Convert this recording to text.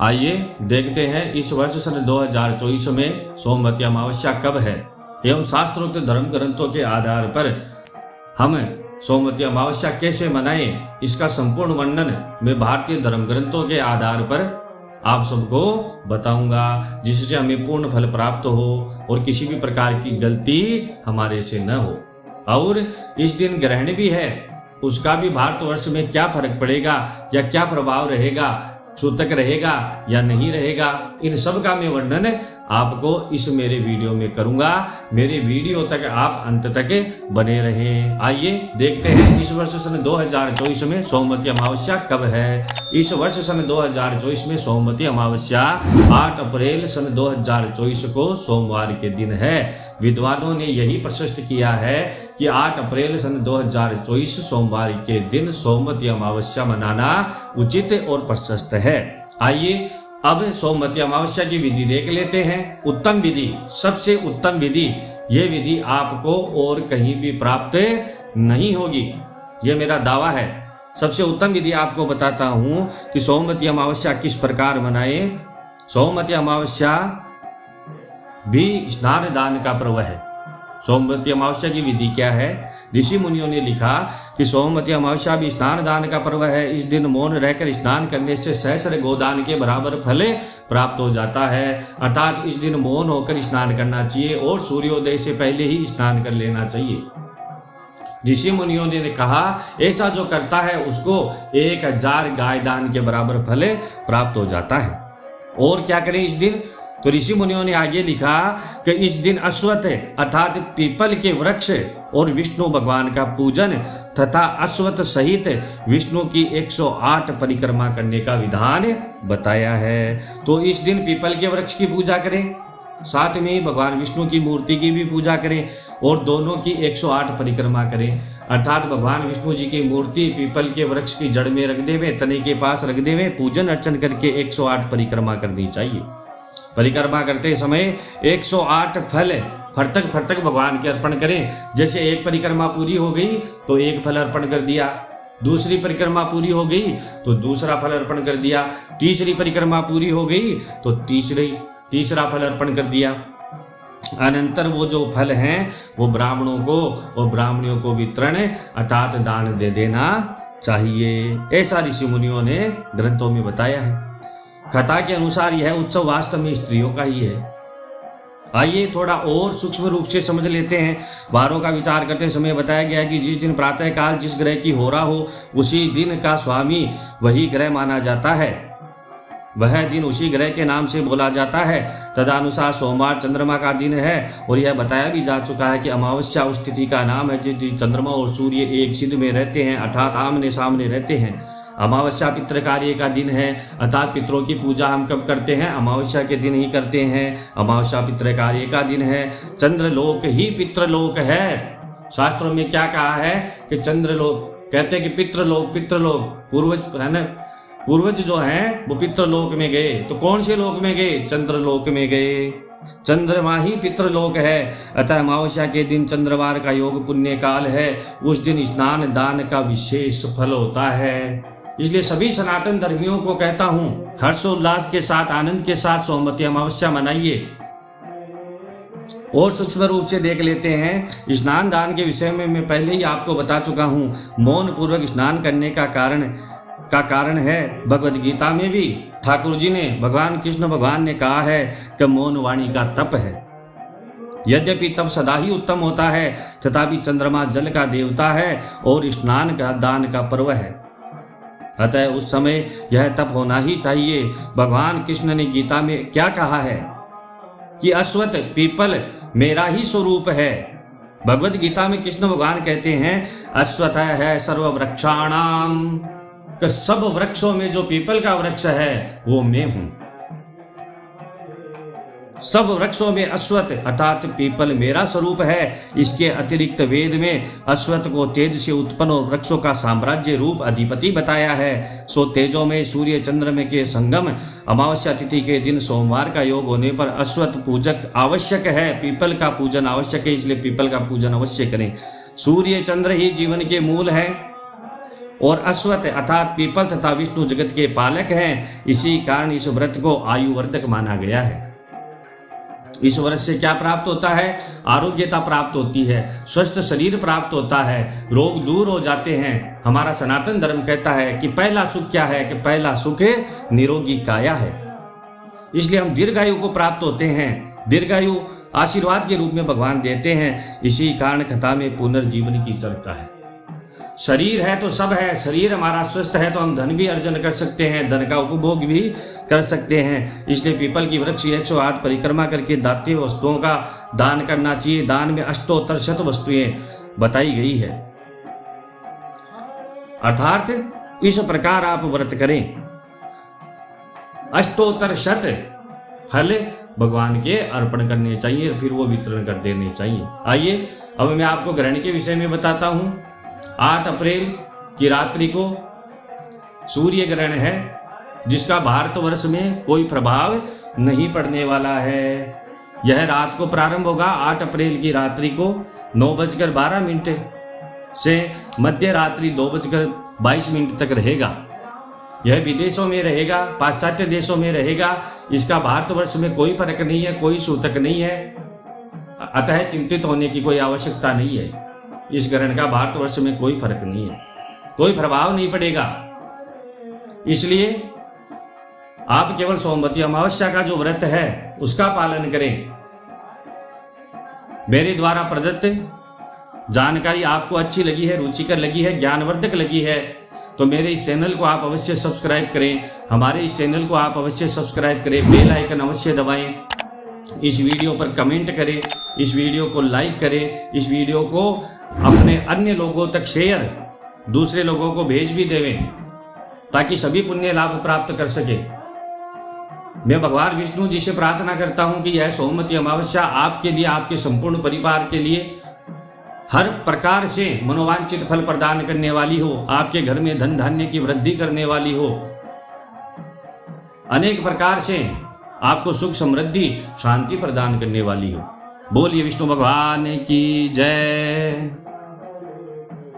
आइए देखते हैं इस वर्ष सन 2024 में सोमवती अमावस्या कब है एवं शास्त्रोक्त धर्म ग्रंथों के आधार पर हम सोमवती अमावस्या कैसे मनाएं, इसका संपूर्ण वर्णन मैं भारतीय धर्म ग्रंथों के आधार पर आप सबको बताऊंगा, जिससे हमें पूर्ण फल प्राप्त हो और किसी भी प्रकार की गलती हमारे से न हो। और इस दिन ग्रहण भी है, उसका भी भारतवर्ष में क्या फर्क पड़ेगा या क्या प्रभाव रहेगा, सूतक रहेगा या नहीं रहेगा, इन सब का मैं वर्णन आपको इस मेरे वीडियो में करूंगा। मेरे वीडियो तक आप अंत तक बने रहें। आइए देखते हैं इस वर्ष सन 2024 में सोमवती अमावस्या कब है। इस वर्ष सन 2024 में सोमवती अमावस्या 8 अप्रैल सन 2024 को सोमवार के दिन है। विद्वानों ने यही प्रशस्त किया है कि 8 अप्रैल सन 2024 सोमवार के दिन सोमवती अमावस्या मनाना उचित और प्रशस्त है। आइए अब सोमवती अमावस्या की विधि देख लेते हैं। उत्तम विधि, सबसे उत्तम विधि, ये विधि आपको और कहीं भी प्राप्त नहीं होगी, ये मेरा दावा है। सबसे उत्तम विधि आपको बताता हूं कि सोमवती अमावस्या किस प्रकार मनाएं। सोमवती अमावस्या भी स्नान दान का पर्व है। सोमवती अमावस्या की विधि क्या है? ऋषि मुनियों ने लिखा कि सोमवती अमावस्या भी स्नान दान का पर्व है। इस दिन मौन रहकर स्नान करने से सहस्र गोदान के बराबर फल प्राप्त हो जाता है। अर्थात इस दिन मौन होकर स्नान करना चाहिए और सूर्योदय से पहले ही स्नान कर लेना चाहिए। ऋषि मुनियों ने कहा ऐसा जो करता है उसको 1000 गाय दान के बराबर फल प्राप्त हो जाता है। और क्या करें इस दिन? तो ऋषि मुनियों ने आगे लिखा कि इस दिन अश्वत्थ अर्थात पीपल के वृक्ष और विष्णु भगवान का पूजन तथा अश्वत्थ सहित विष्णु की 108 परिक्रमा करने का विधान बताया है। तो इस दिन पीपल के वृक्ष की पूजा करें, साथ में भगवान विष्णु की मूर्ति की भी पूजा करें और दोनों की 108 परिक्रमा करें। अर्थात भगवान विष्णु जी की मूर्ति पीपल के वृक्ष की जड़ में रख देवे, तने के पास रख देवे, पूजन अर्चन करके 108 परिक्रमा करनी चाहिए। परिक्रमा करते समय 108 फल फरतक भगवान के अर्पण करें। जैसे एक परिक्रमा पूरी हो गई तो एक फल अर्पण कर दिया, दूसरी परिक्रमा पूरी हो गई तो दूसरा फल अर्पण कर दिया, तीसरी परिक्रमा पूरी हो गई तो तीसरा फल अर्पण कर दिया। अनंतर वो जो फल हैं वो ब्राह्मणों को और ब्राह्मणियों को वितरण अर्थात दान दे देना चाहिए। ऐसा ऋषि मुनियों ने ग्रंथों में बताया है। कथा के अनुसार यह उत्सव वास्तव में स्त्रियों का ही है। आइए थोड़ा और सूक्ष्म रूप से समझ लेते हैं। वारों का विचार करते समय बताया गया कि जिस दिन प्रातः काल जिस ग्रह की होरा हो उसी दिन का स्वामी वही ग्रह माना जाता है, वह दिन उसी ग्रह के नाम से बोला जाता है। तदनुसार सोमवार चंद्रमा का दिन है और यह बताया भी जा चुका है कि अमावस्या उस तिथि का नाम है जिस दिन चंद्रमा और सूर्य एक सिंध में रहते हैं अर्थात आमने सामने रहते हैं। अमावस्या पितृ कार्य का दिन है अर्थात पितरों की पूजा हम कब करते हैं? अमावस्या के दिन ही करते हैं। अमावस्या पितृ कार्य का दिन है। चंद्रलोक ही पितृलोक है। शास्त्रों में क्या कहा है कि चंद्रलोक, कहते हैं कि पितृलोक पूर्वज है ना, पूर्वज जो हैं वो पितृलोक में गए। तो कौन से लोक में गए? चंद्रलोक में गए। चंद्रमा ही पितृलोक है। अतः अमावस्या के दिन चंद्रवार का योग पुण्य काल है। उस दिन स्नान दान का विशेष फल होता है। इसलिए सभी सनातन धर्मियों को कहता हूं, हर्षोल्लास के साथ आनंद के साथ सोमवती अमावस्या मनाइए। और सूक्ष्म रूप से देख लेते हैं। स्नान दान के विषय में मैं पहले ही आपको बता चुका हूं। मौन पूर्वक स्नान करने का कारण है भगवद गीता में भी ठाकुर जी ने, भगवान कृष्ण भगवान ने कहा है कि मौन वाणी का तप है। यद्यपि तप सदा ही उत्तम होता है तथापि चंद्रमा जल का देवता है और स्नान का दान का पर्व है। अतः उस समय यह तप होना ही चाहिए। भगवान कृष्ण ने गीता में क्या कहा है कि अश्वत्थ पीपल मेरा ही स्वरूप है। भगवद गीता में कृष्ण भगवान कहते हैं अश्वत्थ है सर्व वृक्षाणाम, कि सब वृक्षों में जो पीपल का वृक्ष है वो मैं हूं। सब वृक्षों में अश्वत्थ अर्थात पीपल मेरा स्वरूप है। इसके अतिरिक्त वेद में अश्वत्थ को तेज से उत्पन्न और वृक्षों का साम्राज्य रूप अधिपति बताया है। सो तेजों में सूर्य चंद्रमा के संगम अमावस्या तिथि के दिन सोमवार का योग होने पर अश्वत्थ पूजक आवश्यक है। पीपल का पूजन आवश्यक है, इसलिए पीपल का पूजन अवश्य करें। सूर्य चंद्र ही जीवन के मूल हैं और अश्वत्थ अर्थात पीपल तथा विष्णु जगत के पालक हैं। इसी कारण इस व्रत को आयुवर्धक माना गया है। इस व्रत से क्या प्राप्त होता है? आरोग्यता प्राप्त होती है, स्वस्थ शरीर प्राप्त होता है, रोग दूर हो जाते हैं। हमारा सनातन धर्म कहता है कि पहला सुख क्या है? कि पहला सुख निरोगी काया है। इसलिए हम दीर्घायु को प्राप्त होते हैं। दीर्घायु आशीर्वाद के रूप में भगवान देते हैं। इसी कारण कथा में पुनर्जीवन की चर्चा है। शरीर है तो सब है। शरीर हमारा स्वस्थ है तो हम धन भी अर्जन कर सकते हैं, धन का उपभोग भी कर सकते हैं। इसलिए पीपल की वृक्ष 108 परिक्रमा करके दात्य वस्तुओं का दान करना चाहिए। दान में अष्टोत्तर शत वस्तुएं बताई गई है। अर्थात इस प्रकार आप व्रत करें। अष्टोत्तर शत फल भगवान के अर्पण करने चाहिए, फिर वो वितरण कर देने चाहिए। आइए अब मैं आपको ग्रहण के विषय में बताता हूं। 8 अप्रैल की रात्रि को सूर्य ग्रहण है, जिसका भारतवर्ष में कोई प्रभाव नहीं पड़ने वाला है। यह रात को प्रारंभ होगा 8 अप्रैल की रात्रि को 9:12 से मध्य रात्रि 2:22 तक रहेगा। यह विदेशों में रहेगा, पाश्चात्य देशों में रहेगा। इसका भारतवर्ष में कोई फर्क नहीं है, कोई सूतक नहीं है। अतः चिंतित होने की कोई आवश्यकता नहीं है। इस ग्रहण का भारतवर्ष में कोई फर्क नहीं है, कोई प्रभाव नहीं पड़ेगा। इसलिए आप केवल सोमवती अमावस्या का जो व्रत है उसका पालन करें। मेरे द्वारा प्रदत्त जानकारी आपको अच्छी लगी है, रुचिकर लगी है, ज्ञानवर्धक लगी है तो मेरे इस चैनल को आप अवश्य सब्सक्राइब करें। हमारे इस चैनल को आप अवश्य सब्सक्राइब करें, बेल आइकन अवश्य दबाएं। इस वीडियो पर कमेंट करें, इस वीडियो को लाइक करें, इस वीडियो को अपने अन्य लोगों तक शेयर, दूसरे लोगों को भेज भी देवें ताकि सभी पुण्य लाभ प्राप्त कर सके। मैं भगवान विष्णु जी से प्रार्थना करता हूं कि यह सोमवती अमावस्या आपके लिए, आपके संपूर्ण परिवार के लिए हर प्रकार से मनोवांछित फल प्रदान करने वाली हो, आपके घर में धन धान्य की वृद्धि करने वाली हो, अनेक प्रकार से आपको सुख समृद्धि शांति प्रदान करने वाली हो। बोलिए विष्णु भगवान की जय।